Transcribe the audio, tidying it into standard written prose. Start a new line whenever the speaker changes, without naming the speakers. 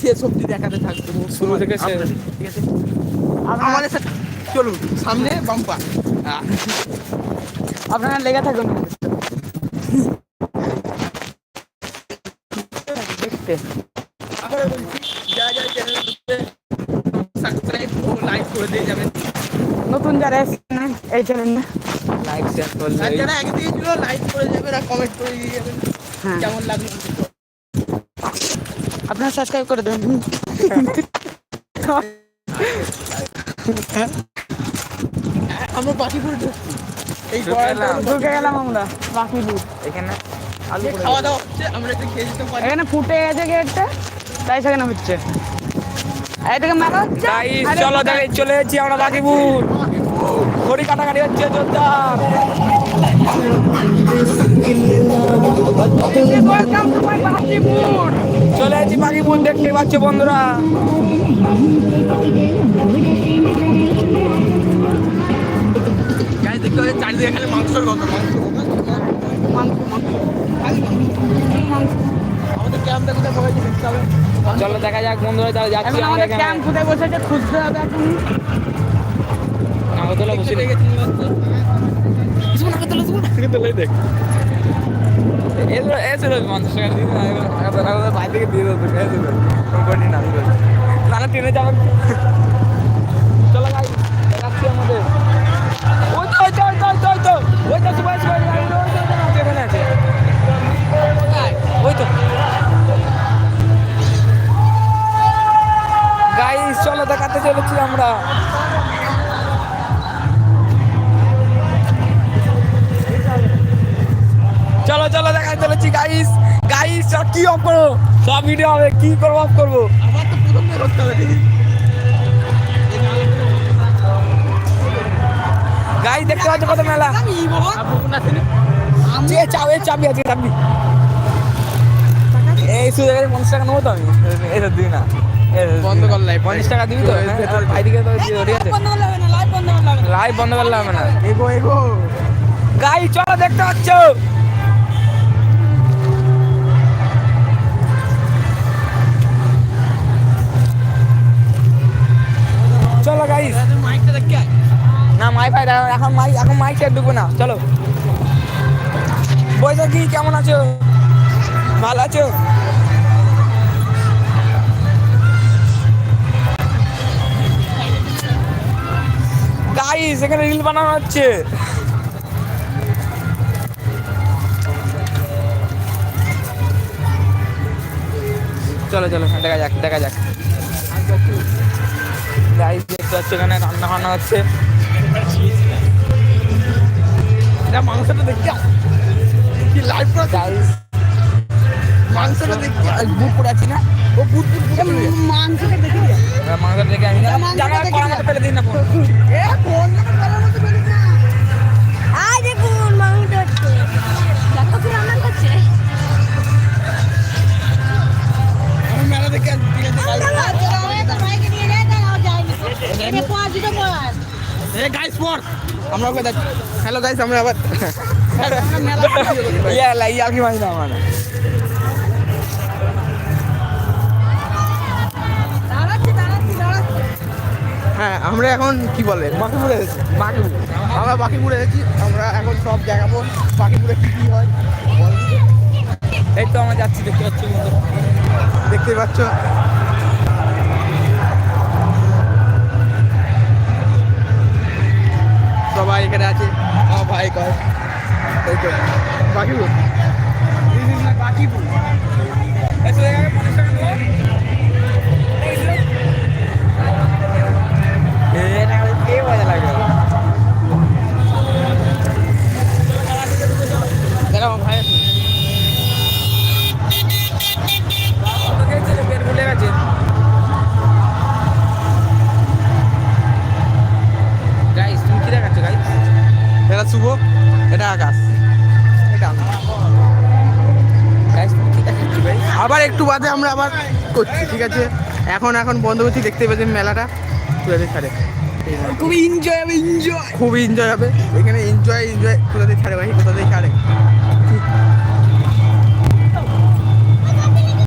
শেষ অব্দি দেখাতে থাকবো
শুরু থেকে শেষ।
ঠিক আছে, আমাদের সাথে চলুন সামনে বাম্পার।
আপনারা লেগে থাকুন দেখতে।
আবার বলছি যারা যারা চ্যানেলে সাবস্ক্রাইব ও লাইক করে দিয়ে যাবেন।
নতুন যারা এসেছেন এই চ্যানেলে
লাইক শেয়ার করলে
আর যারা আগে থেকে ছিল লাইক করে যাবেন আর কমেন্ট করে দিয়ে যাবেন
হ্যাঁ
কেমন লাগলো।
আপনারা সাবস্ক্রাইব করে দেবেন।
আমরা বাকিপুরে ঢুকছি, এই
ঢুকে গেলাম।
ঢুকে গেলাম আমরা বাকিপুর।
এখানে আলু
যে
করে
খাওয়া দাওয়া হচ্ছে আমরা একটু খেয়ে যেতে পারি।
এখানে ফুটে গেছে গেটটা, তাই সেখানে হচ্ছে এইদিকে মেলা হচ্ছে।
গাইস
আরে
চলো দেখে চলে এসেছি আমরা বাকিপুর। ঘড়ি কাটাকাটি হচ্ছে জোরদার।
Welcome to my Bakipur.
চলে এসেছি বাকিপুর, দেখতে পাচ্ছ বন্ধুরা।
গাইস দেখতে পাচ্ছেন চারিদিকে খালি মাংসের গন্ধ, আমাদের ক্যাম্পটা কোথায় বসেছে দেখতে হবে।
চলো দেখা যাক বন্ধুরা, তাহলে যাচ্ছি
এখন
আমরা
আমাদের
এখানে।
ক্যাম্প কোথায় বসেছে খুঁজতে হবে এখন।
নাগরদোলা বসে
দেখতে গেছি মূলত।
দেখ এসে 50 টাকা দিয়ে নাগরদোলা বাইরে থেকে দিয়ে দেবো। না ট্রেনে যাবেন। চলো গাই দেখাচ্ছি আমাদের। ওই তো ওই তো ওই তো ওই তো ওই তো ওই তো সুভাষ ভাই এখানে আছে। ওই তো গাইস চলো দেখাতে চলেছি আমরা। চলো চলো দেখাতে চলেছি গাইস। গাইস সব কি অফ করবো, সব ভিডিও হবে, কি করবো অফ করবো।
আমার তো প্রথম থেকে করতে হবে।
গাইস দেখতে পাচ্ছ কত মেলা। চাবি আছে চাবি। এই শুধু 50 টাকা নেবো তো আমি। এটা দিই না,
বন্ধ কর লাইভ।
50 টাকা দিবি তো। ভাইদিকে তো ঠিক আছে, লাইভ বন্ধ করলে হবে না।
এগো এগো
গাইস চলো দেখতে পাচ্ছ। চলো গাইস।
মাইকটা দেখ কে
না মাইফাই এখন মাইক চেয়ে ঢুকবো না। চলো বৈশাখী কেমন আছো, ভালো আছো? গাইস এখানে রিল বানানো হচ্ছে। চলো চলো দেখা যাক দেখা যাক। গাইস দেখতে পাচ্ছ এখানে রান্না বান্না হচ্ছে।
এটা মাংসটা দেখতে কি লাইভ করে
গাইস
মাংসটা দেখতে
বুক করে আছি না,
ও বুট বুট
মাংসটা দেখে যা।
মাংস দেখে আমি জানা কড়া ফেলে দিই না ফোন।
এ কোন কালার মতো বেরিয়ে না।
আই দেখুন মাংস হচ্ছে দেখো কি রান্না করছে
আমি মেলা দেখে ঠিক আছে এ গাইস ফর আমরা ওকে দেখ। হ্যালো গাইস আমরা আবার
ইয়া কি মাঝে আমার
হ্যাঁ আমরা এখন কি বলে বাকিপুরে এসেছি। আমরা বাকিপুরে এসেছি, আমরা এখন সব দেখাবো বাকিপুরে কি কি হয়।
এই তো আমরা যাচ্ছি দেখতে পাচ্ছি বন্ধু।
দেখতে পাচ্ছ সবাই এখানে আছে। আমার ভাই কয় এই তো বাকিপুর বাকিপুর
এসে দেখা 50 টাকা নেবো। এটা কে মজা লাগে।
দেখো আমার ভাই আছে।
পেট ভুলে গেছে। গাইস তুমি কি দেখাচ্ছ গাইস?
এটা শুভ, এটা আকাশ, এটা আমি।
গাইস তুমি কি দেখাচ্ছ ভাই?
আবার একটু বাদে আমরা আবার করছি ঠিক আছে। এখন বন্ধ করছি, দেখতে পাচ্ছেন মেলাটা তুলাদের ছাড়ে
খুবই এনজয় হবে, এনজয়।
খুব এনজয় হবে এখানে। এনজয় কোথা থেকে ছাড়ে ভাই, কোথা থেকে ছাড়ে